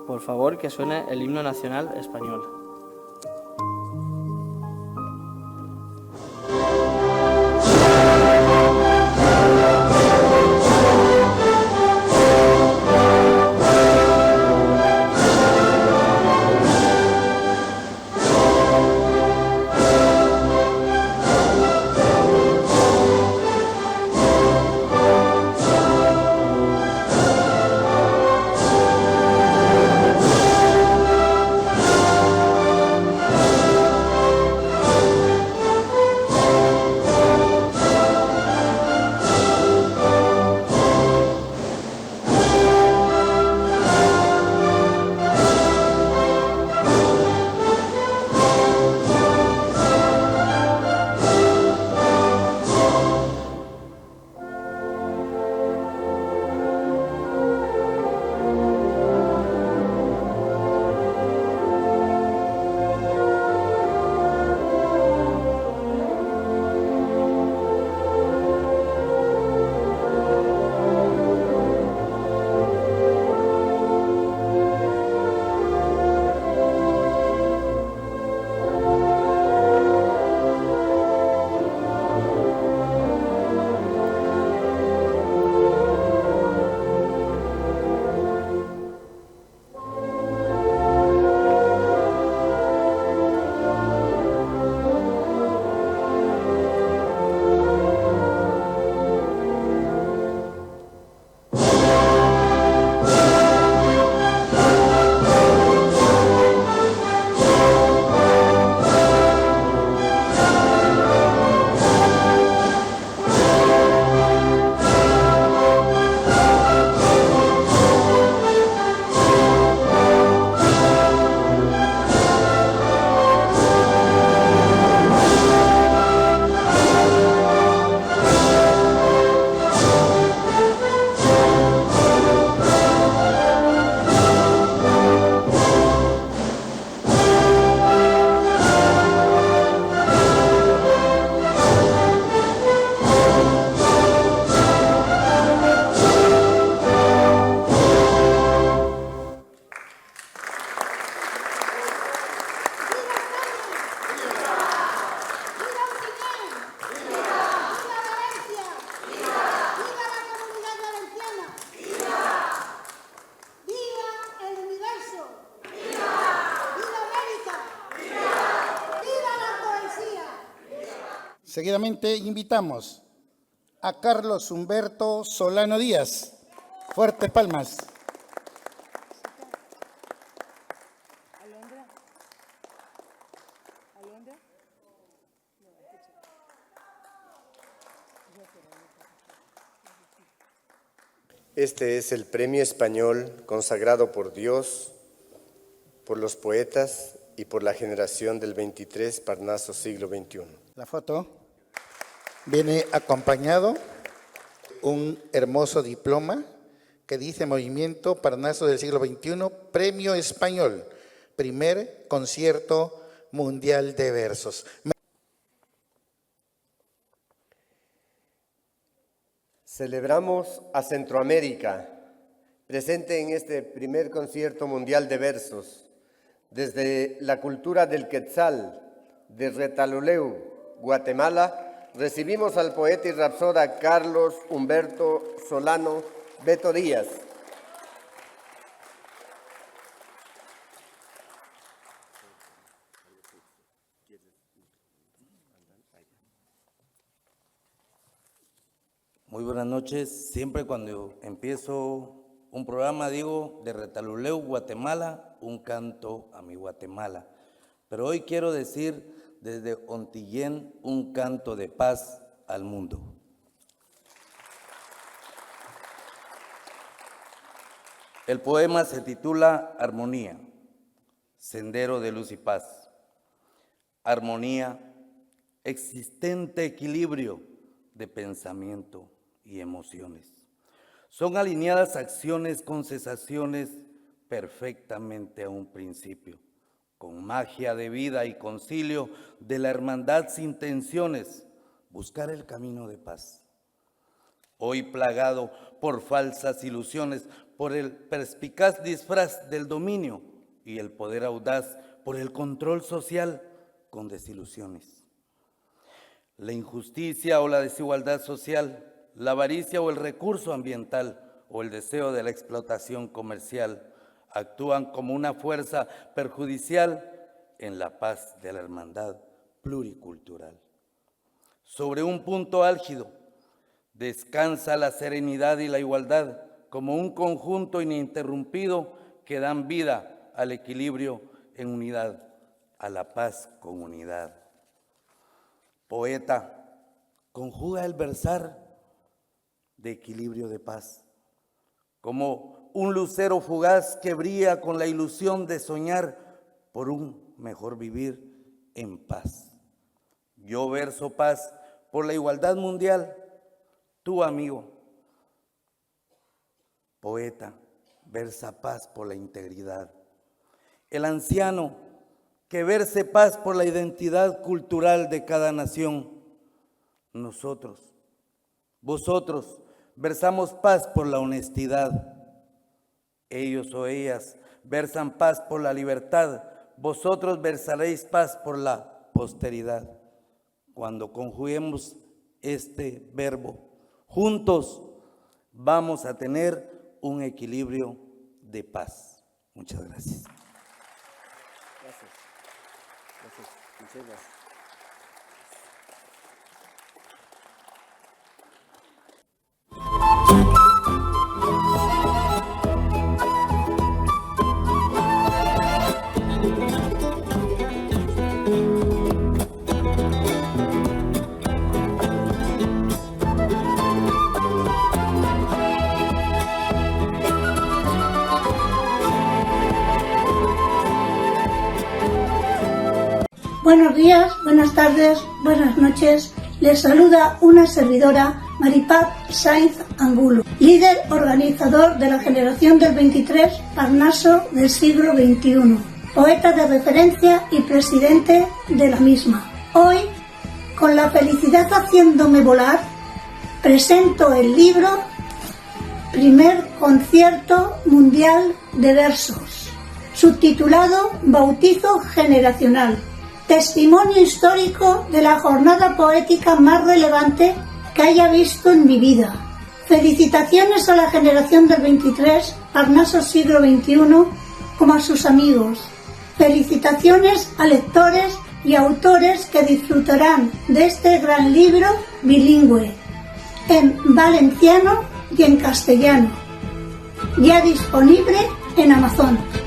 Por favor, que suene el himno nacional español. Seguidamente invitamos a Carlos Humberto Solano Díaz. Fuertes palmas. Este es el premio español consagrado por Dios, por los poetas y por la generación del 23 Parnaso siglo XXI. La foto viene acompañado un hermoso diploma que dice Movimiento Parnaso del siglo XXI, Premio Español, primer concierto mundial de versos. Celebramos a Centroamérica, presente en este primer concierto mundial de versos, desde la cultura del Quetzal, de Retalhuleu, Guatemala, recibimos al poeta y rapsoda Carlos Humberto Solano Beto Díaz. Muy buenas noches. Siempre cuando empiezo un programa digo de Retalhuleu, Guatemala, un canto a mi Guatemala. Pero hoy quiero decir desde Ontillén, un canto de paz al mundo. El poema se titula Armonía, Sendero de Luz y Paz. armonía, existente equilibrio de pensamiento y emociones. Son alineadas acciones con cesaciones perfectamente a un principio, con magia de vida y concilio de la hermandad sin tensiones, buscar el camino de paz. Hoy plagado por falsas ilusiones, por el perspicaz disfraz del dominio y el poder audaz por el control social con desilusiones. La injusticia o la desigualdad social, la avaricia o el recurso ambiental o el deseo de la explotación comercial actúan como una fuerza perjudicial en la paz de la hermandad pluricultural. Sobre un punto álgido descansa la serenidad y la igualdad como un conjunto ininterrumpido que dan vida al equilibrio en unidad, a la paz con unidad. Poeta, conjuga el versar de equilibrio de paz, como un lucero fugaz que brilla con la ilusión de soñar por un mejor vivir en paz. Yo verso paz por la igualdad mundial, tú, amigo, poeta, versa paz por la integridad. El anciano, que verse paz por la identidad cultural de cada nación. Nosotros, vosotros, versamos paz por la honestidad. Ellos o ellas versan paz por la libertad. Vosotros versaréis paz por la posteridad. Cuando conjuguemos este verbo, juntos vamos a tener un equilibrio de paz. Muchas gracias. Gracias. Muchas gracias. Buenos días, buenas tardes, buenas noches. Les saluda una servidora, Maripaz Sainz Angulo, líder organizador de la generación del 23 Parnaso del siglo XXI, poeta de referencia y presidente de la misma. Hoy, con la felicidad haciéndome volar, presento el libro Primer Concierto Mundial de Versos, subtitulado Bautizo Generacional. Testimonio histórico de la jornada poética más relevante que haya visto en mi vida. Felicitaciones a la generación del 23, Parnaso siglo XXI, como a sus amigos. Felicitaciones a lectores y autores que disfrutarán de este gran libro bilingüe, en valenciano y en castellano, ya disponible en Amazon.